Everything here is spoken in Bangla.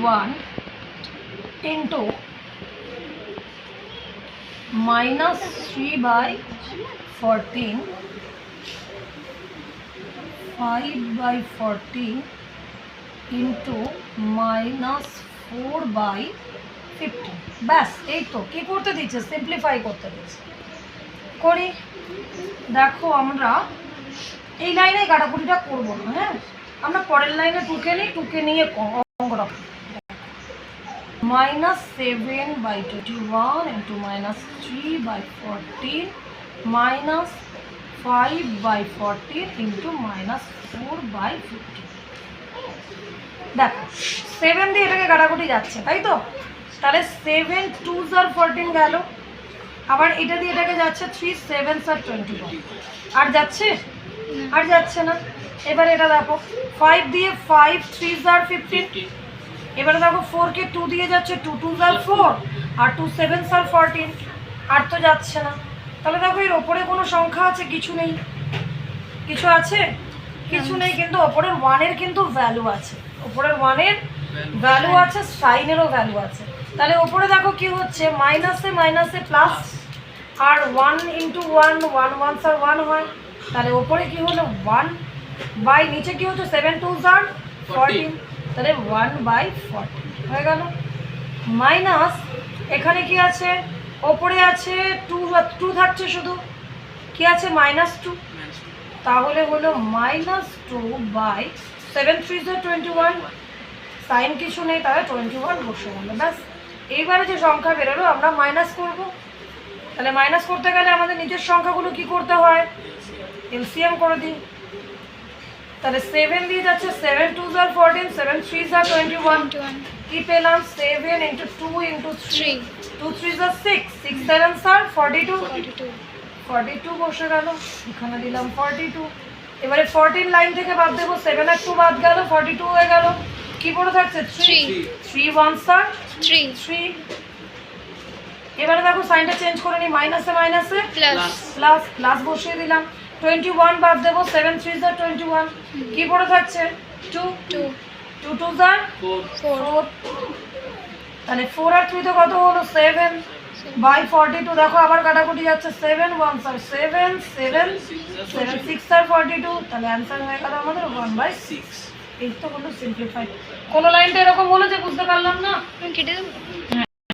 21 into minus 3 by 14, 5 by 14 into minus 4 by 15. ব্যাস এই তো কি করতে দিচ্ছে, সিম্পলিফাই করতে দিচ্ছে। করি, দেখো আমরা এই লাইনে কাটাকুটিটা করবো না, হ্যাঁ আমরা পরের লাইনে টুকে নিই, টুকে নিয়ে অঙ্কটা minus 7 by 21 into minus 3 by 14 minus 5 by 14 into minus 4 by 15. দেখো 7 দিয়ে এটাকে কাটাকুটি যাচ্ছে, তাই তো? তাহলে 7 2s are 14 গেল, আবার এটা দিয়ে এটাকে যাচ্ছে 3 7s are 21, আর যাচ্ছে? আর যাচ্ছে না। এবার এটা দেখো 5 দিয়ে 5 3s are 15, এবারে দেখো 4 কে 2 দিয়ে যাচ্ছে, 2 2s are 4 R 2 7s are 14, আর তো যাচ্ছে না। তাহলে দেখো এর ওপরে কোনো সংখ্যা আছে? কিছু নেই। কিছু আছে? কিছু নেই, কিন্তু ওপরের 1 এর কিন্তু ভ্যালু আছে, ওপরের 1 এর ভ্যালু আছে, সাইনেরও ভ্যালু আছে। তাহলে ওপরে দেখো কি হচ্ছে, মাইনাসে মাইনাসে plus, R 1 into 1 1 1s are 1 হয়, তাহলে ওপরে কি হলো 1 বাই নিচে কি হচ্ছে 7 2s are 14, তাহলে 1 বাই 14 হয়ে গেল। মাইনাস এখানে কি আছে, ওপরে আছে 2 থাকছে, শুধু কি আছে মাইনাস 2, তাহলে হলো minus 2 by 7 3s are 21, sign কিছু নেই, তাহলে 21 বসে গেল। ব্যাস এইবারে যে সংখ্যা বেরোলো আমরা মাইনাস করব। তাহলে মাইনাস করতে গেলে আমাদের নিচের সংখ্যাগুলো কি করতে হয়, এলসিএম করে দিই। তাহলে 7 দিয়ে যাচ্ছে 7 2s are 14 7 3s are 21, কি পেলাম 7 into 2 into 3 2 3s are 6 6 7s are 42 বসে গেল, এখানে দিলাম 42। এবারে 14 লাইন থেকে বাদ দেবো, 7 আর 2 বাদ গেল, 42 হয়ে গেল। কি পড়ে থাকছে 3 3 1s are 3। এবারে দেখো সাইনটা চেঞ্জ করে নিই, মাইনাসে মাইনাসে প্লাস প্লাস বসিয়ে দিলাম। 21 বাদ দেবো, 7 3s are 21, কি পড়ে থাকছে 2 2 2s are 4, তাহলে 4 আর 3 তো কত হলো 7 বাই 42। দেখো আবার কাটাকুটি যাচ্ছে, 7 1s are 7 7 7 6 are 42, তাহলে অ্যান্সার হয়ে গেল আমাদের 1/6। এই তো হলো সিম্পলিফাই। কোনো লাইনটা এরকম হলো যে বুঝতে পারলাম না, কেটে দেবো।